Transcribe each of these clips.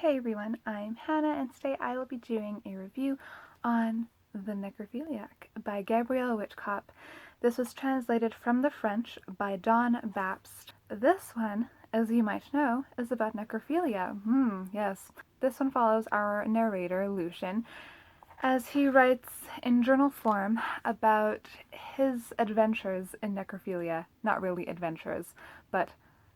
Hey everyone, I'm Hannah and today I will be doing a review on The Necrophiliac by Gabrielle Wittkop. This was translated from the French by Don Bapst. This one, as you might know, is about necrophilia. Yes. This one follows our narrator, Lucian, as he writes in journal form about his adventures in necrophilia. Not really adventures, but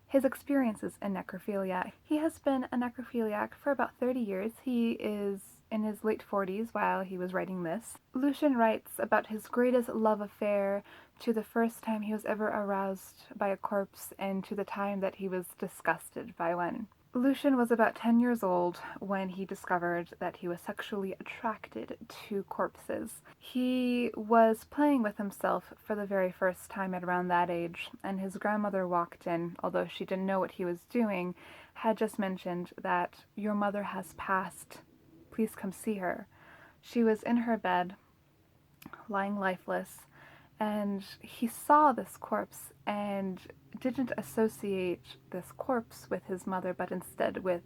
his experiences in necrophilia. He has been a necrophiliac for about 30 years. He is in his late 40s while he was writing this. Lucian writes about his greatest love affair to the first time he was ever aroused by a corpse and to the time that he was disgusted by one. Lucian was about 10 years old when he discovered that he was sexually attracted to corpses. He was playing with himself for the very first time at around that age, and his grandmother walked in, although she didn't know what he was doing, had just mentioned that your mother has passed. Please come see her. She was in her bed, lying lifeless, and he saw this corpse and didn't associate this corpse with his mother, but instead with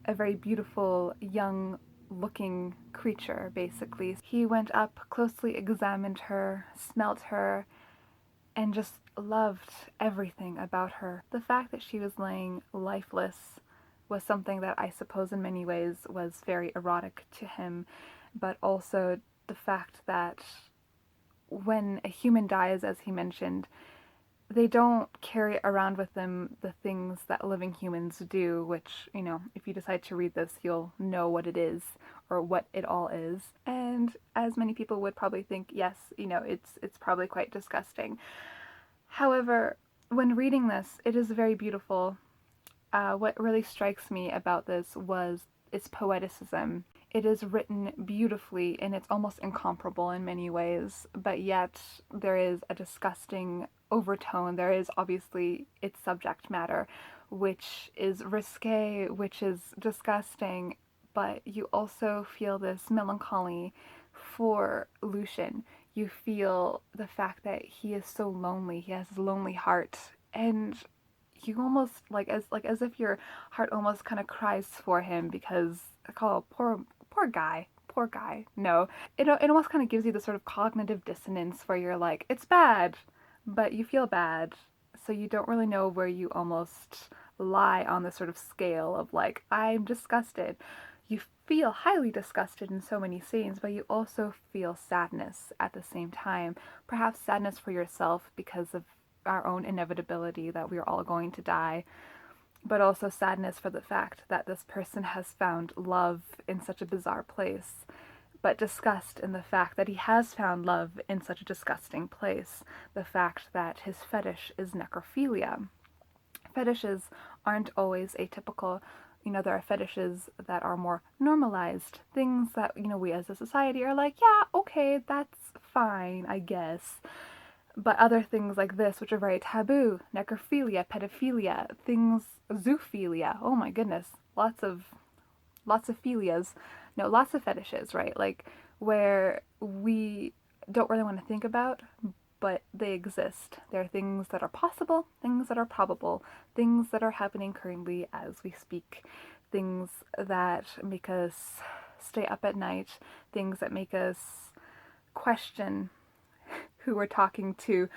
a very beautiful, young looking creature, basically. He went up, closely examined her, smelt her, and just loved everything about her. The fact that she was laying lifeless was something that I suppose in many ways was very erotic to him, but also the fact that when a human dies, as he mentioned, they don't carry around with them the things that living humans do, which, if you decide to read this, you'll know what it is or what it all is. And as many people would probably think, yes, it's probably quite disgusting. However, when reading this, it is very beautiful. What really strikes me about this was its poeticism. It is written beautifully and it's almost incomparable in many ways, but yet there is a disgusting overtone. There is obviously its subject matter, which is risque, which is disgusting, but you also feel this melancholy for Lucian. You feel the fact that he is so lonely. He has a lonely heart, and you almost as if your heart almost kind of cries for him because oh, poor guy, poor guy. No, it almost kind of gives you the sort of cognitive dissonance where you're like, it's bad, but you feel bad, so you don't really know where you almost lie on the sort of scale of like, I'm disgusted. You feel highly disgusted in so many scenes, but you also feel sadness at the same time. Perhaps sadness for yourself because of our own inevitability that we are all going to die, but also sadness for the fact that this person has found love in such a bizarre place, but disgust in the fact that he has found love in such a disgusting place, the fact that his fetish is necrophilia. Fetishes aren't always atypical. There are fetishes that are more normalized, things that, we as a society are like, yeah, okay, that's fine, I guess. But other things like this, which are very taboo, necrophilia, pedophilia, things, zoophilia, oh my goodness, lots of philias, no, lots of fetishes, right? Like, where we don't really want to think about, but they exist. There are things that are possible, things that are probable, things that are happening currently as we speak, things that make us stay up at night, things that make us question who we're talking to,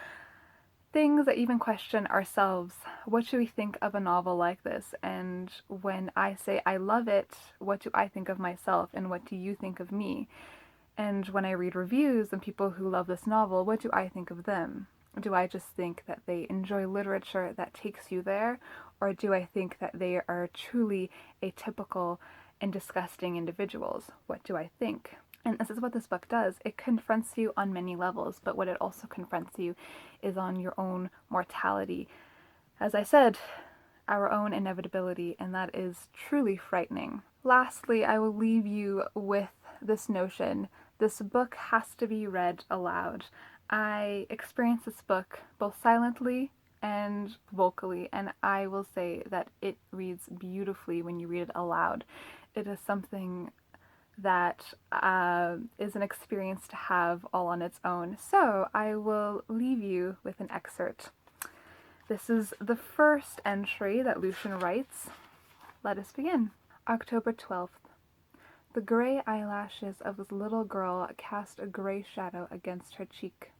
things that even question ourselves. What should we think of a novel like this? And when I say I love it, what do I think of myself and what do you think of me? And when I read reviews and people who love this novel, what do I think of them? Do I just think that they enjoy literature that takes you there? Or do I think that they are truly atypical and disgusting individuals? What do I think? And this is what this book does. It confronts you on many levels, but what it also confronts you is on your own mortality. As I said, our own inevitability, and that is truly frightening. Lastly, I will leave you with this notion. This book has to be read aloud. I experienced this book both silently and vocally, and I will say that it reads beautifully when you read it aloud. It is something that is an experience to have all on its own. So I will leave you with an excerpt. This is the first entry that Lucian writes. Let us begin. October 12th. The gray eyelashes of the little girl cast a gray shadow against her cheek.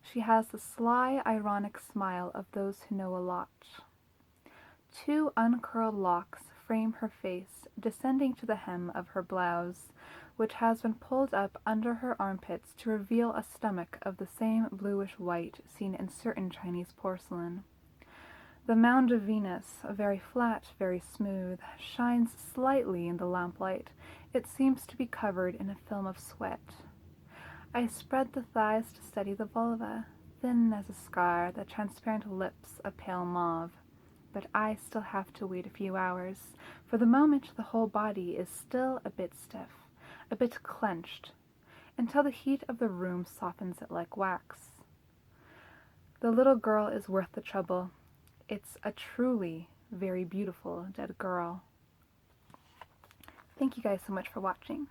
She has the sly, ironic smile of those who know a lot. Two uncurled locks frame her face, descending to the hem of her blouse, which has been pulled up under her armpits to reveal a stomach of the same bluish white seen in certain Chinese porcelain. The mound of Venus, very flat, very smooth, shines slightly in the lamplight. It seems to be covered in a film of sweat. I spread the thighs to steady the vulva, thin as a scar, the transparent lips a pale mauve. But I still have to wait a few hours. For the moment, the whole body is still a bit stiff, a bit clenched, until the heat of the room softens it like wax. The little girl is worth the trouble. It's a truly very beautiful dead girl. Thank you guys so much for watching.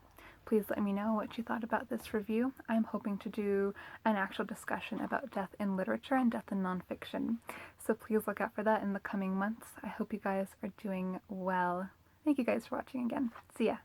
Please let me know what you thought about this review. I'm hoping to do an actual discussion about death in literature and death in nonfiction. So please look out for that in the coming months. I hope you guys are doing well. Thank you guys for watching again. See ya.